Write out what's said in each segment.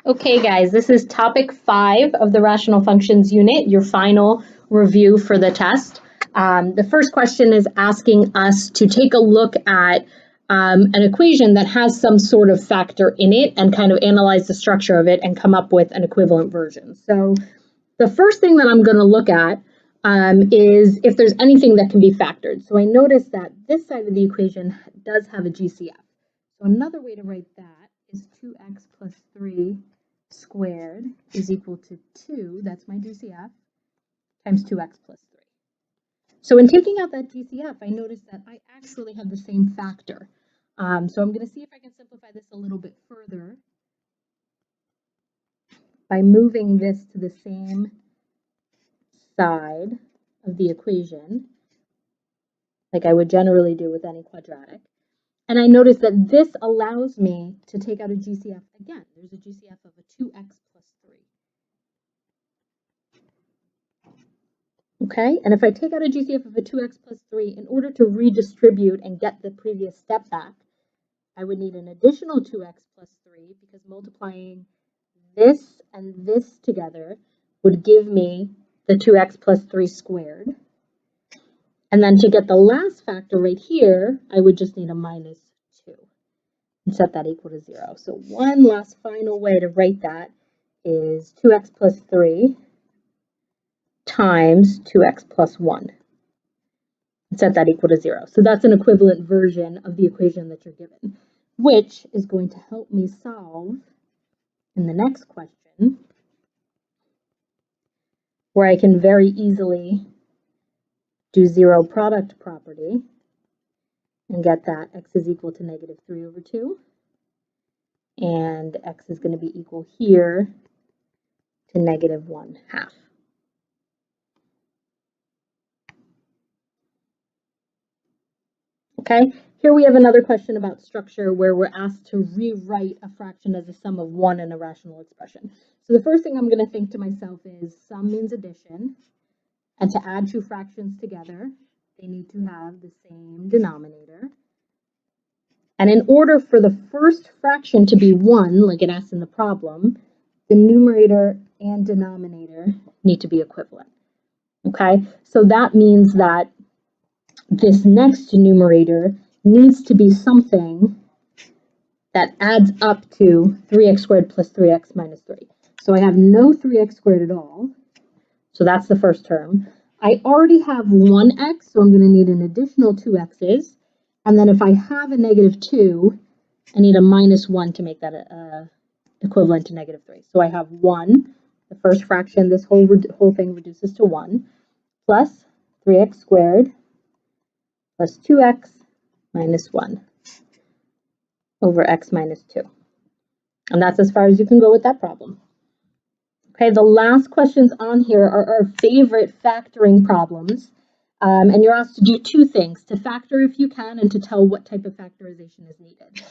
Okay, guys, this is topic 5 of the rational functions unit, your final review for the test. The first question is asking us to take a look at an equation that has some sort of factor in it and kind of analyze the structure of it and come up with an equivalent version. So the first thing that I'm going to look at is if there's anything that can be factored. So I noticed that this side of the equation does have a GCF. So another way to write that is 2x plus 3 squared is equal to 2, that's my GCF, times 2x plus 3. So in taking out that GCF, I noticed that I actually have the same factor. So I'm going to see if I can simplify this a little bit further by moving this to the same side of the equation, like I would generally do with any quadratic. And I notice that this allows me to take out a GCF again. There's a GCF of a 2x plus 3. Okay, and if I take out a GCF of a 2x plus 3, in order to redistribute and get the previous step back, I would need an additional 2x plus 3 because multiplying this and this together would give me the 2x plus 3 squared. And then to get the last factor right here, I would just need a minus 2 and set that equal to 0. So one last final way to write that is 2x plus 3 times 2x plus 1 and set that equal to 0. So that's an equivalent version of the equation that you're given, which is going to help me solve in the next question, where I can very easily do zero product property and get that x is equal to negative 3 over 2. And x is going to be equal here to negative 1/2. Okay, here we have another question about structure where we're asked to rewrite a fraction as a sum of 1 in a rational expression. So the first thing I'm going to think to myself is sum means addition, and to add two fractions together, they need to have the same denominator. And in order for the first fraction to be 1, like it asks in the problem, the numerator and denominator need to be equivalent. Okay, so that means that this next numerator needs to be something that adds up to 3x squared plus 3x minus 3. So I have no 3x squared at all. So that's the first term. I already have 1x, so I'm going to need an additional 2x's. And then if I have a negative 2, I need a minus 1 to make that equivalent to negative 3. So I have 1, the first fraction, this whole thing reduces to 1, plus 3x squared plus 2x minus 1 over x minus 2. And that's as far as you can go with that problem. Okay, the last questions on here are our favorite factoring problems. And you're asked to do two things, to factor if you can and to tell what type of factorization is needed.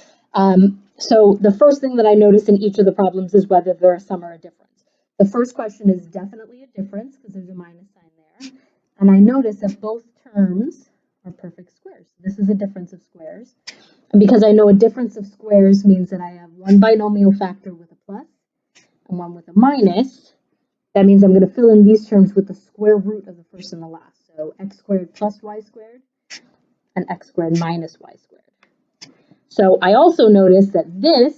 So the first thing that I notice in each of the problems is whether they're a sum or a difference. The first question is definitely a difference because there's a minus sign there. And I notice that both terms are perfect squares. This is a difference of squares. And because I know a difference of squares means that I have one binomial factor with a plus and one with a minus, that means I'm going to fill in these terms with the square root of the first and the last. So x squared plus y squared and x squared minus y squared. So I also notice that this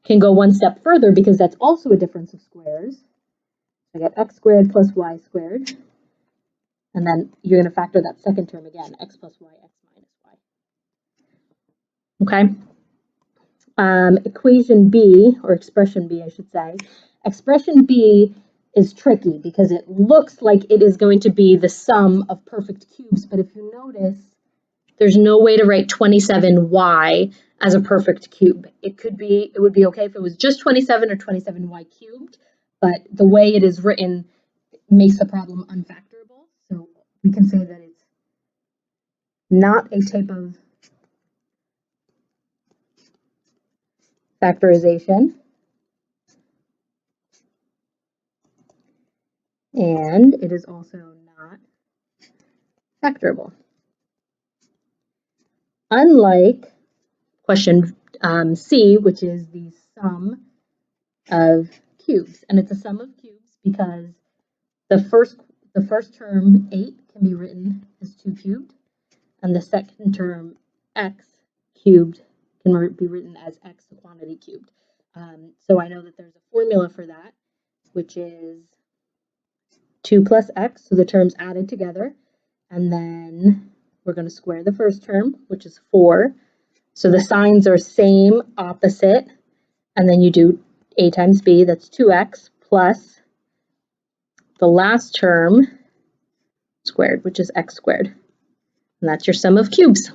can go one step further because that's also a difference of squares. I get x squared plus y squared. And then you're going to factor that second term again, x plus y, x minus y. Okay. Equation B, or expression B, I should say. Expression B is tricky because it looks like it is going to be the sum of perfect cubes, but if you notice, there's no way to write 27y as a perfect cube. It would be okay if it was just 27 or 27y cubed, but the way it is written makes the problem unfactorable. So we can say that it's not a type of factorization. And it is also not factorable. Unlike question C, which is the sum of cubes. And it's a sum of cubes because the first term, 8, can be written as 2 cubed, and the second term, x cubed, can be written as x, the quantity cubed. So I know that there's a formula for that, which is 2 plus x, so the terms added together, and then we're going to square the first term, which is 4. So the signs are same, opposite, and then you do a times b, that's 2x, plus the last term squared, which is x squared. And that's your sum of cubes.